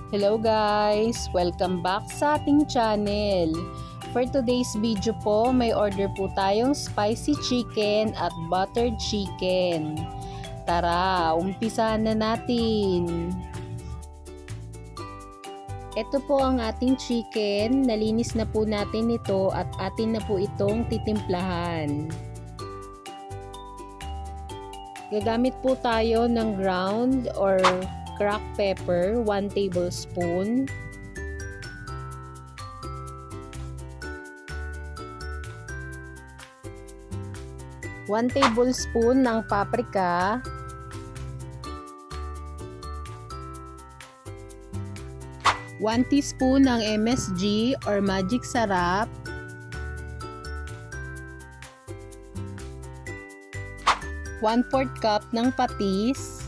Hello guys! Welcome back sa ating channel. For today's video po, may order po tayong spicy chicken at buttered chicken. Tara, umpisahan na natin. Ito po ang ating chicken. Nalinis na po natin ito at atin na po itong titimplahan. Gagamit po tayo ng ground or cracked pepper, 1 tablespoon. One tablespoon ng paprika. 1 teaspoon ng MSG or Magic Sarap. 1/4 cup ng patis.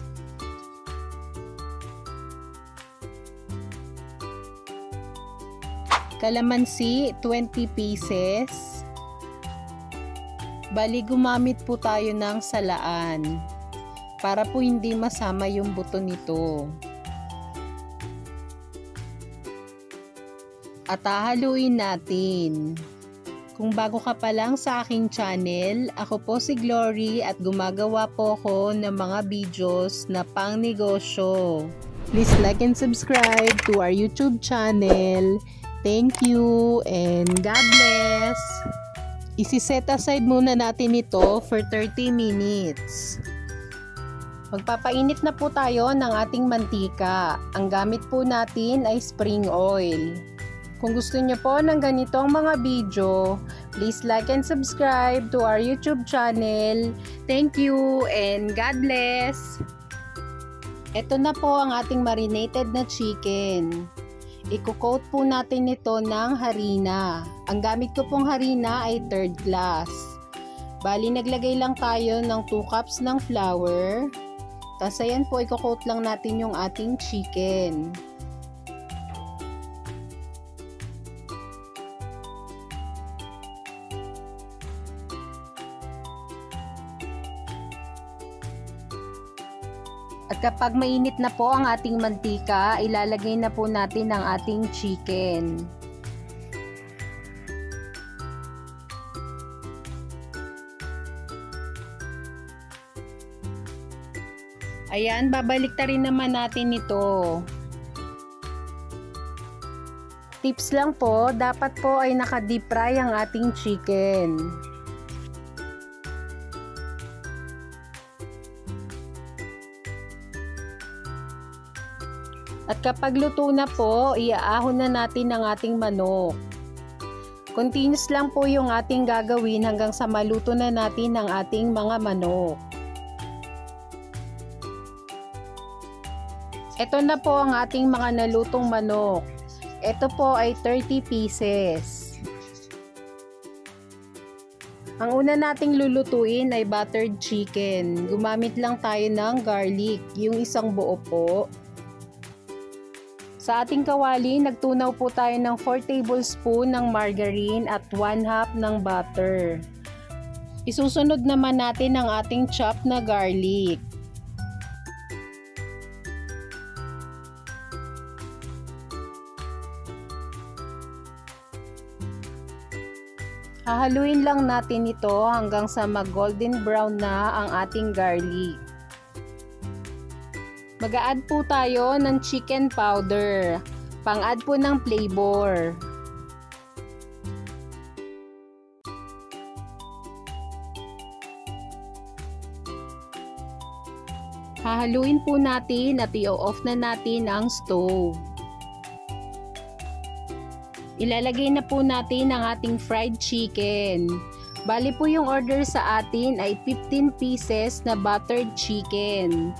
Kalamansi, 20 pieces. Bali, gumamit po tayo ng salaan para po hindi masama yung buto nito. At hahaluin natin. Kung bago ka pa lang sa aking channel, ako po si Glory at gumagawa po ako ng mga videos na pang negosyo. Please like and subscribe to our YouTube channel. Thank you and God bless. Isi-set aside muna natin ito for 30 minutes. Magpapainit na po tayo ng ating mantika. Ang gamit po natin ay spring oil. Kung gusto niyo po ng ganitong mga video, please like and subscribe to our YouTube channel. Thank you and God bless. Ito na po ang ating marinated na chicken. Iko-coat po natin ito ng harina. Ang gamit ko pong harina ay 3rd class. Bali, naglagay lang tayo ng 2 cups ng flour. Tapos ayan po, iko-coat lang natin yung ating chicken. At kapag mainit na po ang ating mantika, ilalagay na po natin ang ating chicken. Ayan, babaliktarin naman natin ito. Tips lang po, dapat po ay naka-deep fry ang ating chicken. At kapag luto na po, iaahon na natin ang ating manok. Continuous lang po yung ating gagawin hanggang sa maluto na natin ang ating mga manok. Ito na po ang ating mga nalutong manok. Ito po ay 30 pieces. Ang una nating lulutuin ay buttered chicken. Gumamit lang tayo ng garlic, yung isang buo po. Sa ating kawali, nagtunaw po tayo ng 4 tablespoon ng margarine at 1/2 ng butter. Isusunod naman natin ang ating chopped na garlic. Hahaluin lang natin ito hanggang sa mag-golden brown na ang ating garlic. Mag-a-add po tayo ng chicken powder, pang-add po ng flavor. Hahaluin po natin at i-off na natin ang stove. Ilalagay na po natin ang ating fried chicken. Bali po yung order sa atin ay 15 pieces na buttered chicken.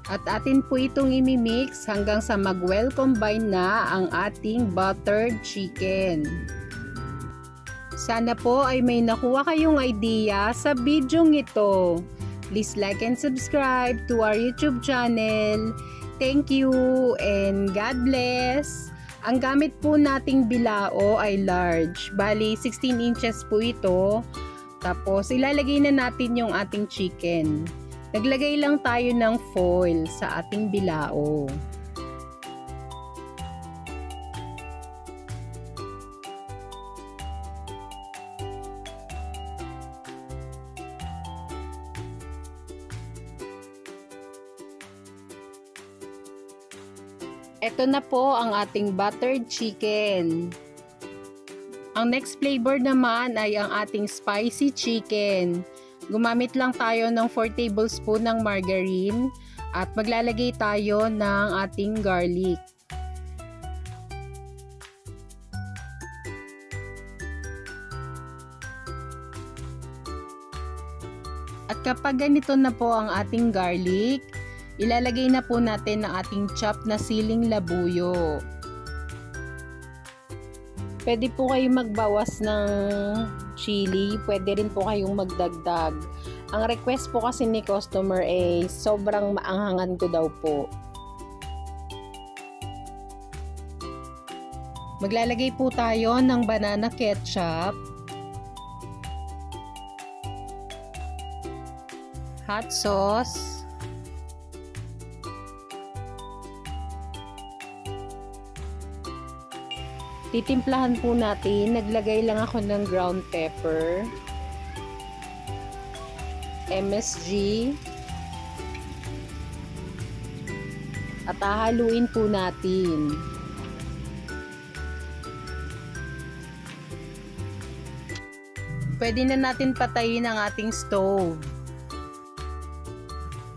At atin po itong imimix hanggang sa mag-well combine na ang ating buttered chicken. Sana po ay may nakuha kayong idea sa video ito. Please like and subscribe to our YouTube channel. Thank you and God bless. Ang gamit po nating bilao ay large. Bali, 16 inches po ito. Tapos, ilalagay na natin yung ating chicken. Naglagay lang tayo ng foil sa ating bilao. Ito na po ang ating buttered chicken. Ang next flavor naman ay ang ating spicy chicken. Gumamit lang tayo ng 4 tablespoon ng margarine at maglalagay tayo ng ating garlic. At kapag ganito na po ang ating garlic, ilalagay na po natin ang ating chop na siling labuyo. Pwede po kayong magbawas ng chili, pwede rin po kayong magdagdag. Ang request po kasi ni customer ay sobrang maanghangan ko daw po. Maglalagay po tayo ng banana ketchup, hot sauce, titimplahan po natin, naglagay lang ako ng ground pepper, MSG, at hahaluin po natin. Pwede na natin patayin ang ating stove.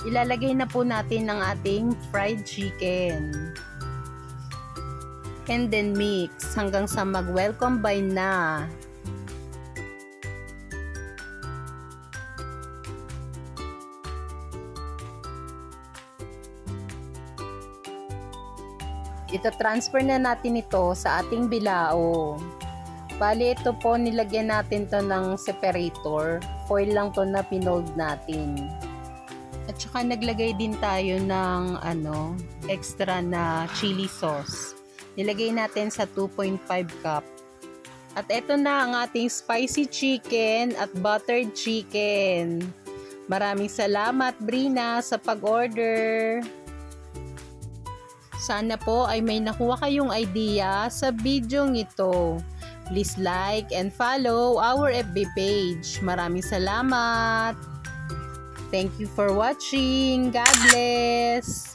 Ilalagay na po natin ang ating fried chicken. And then mix hanggang sa mag-well combine na. Ita-transfer na natin ito sa ating bilao. Bali, ito po nilagyan natin to ng separator. Foil lang to na pinold natin. At saka naglagay din tayo ng extra na chili sauce. Nilagay natin sa 2.5 cup. At ito na ang ating spicy chicken at buttered chicken. Maraming salamat, Brina, sa pag-order. Sana po ay may nakuha kayong idea sa video ito. Please like and follow our FB page. Maraming salamat. Thank you for watching. God bless.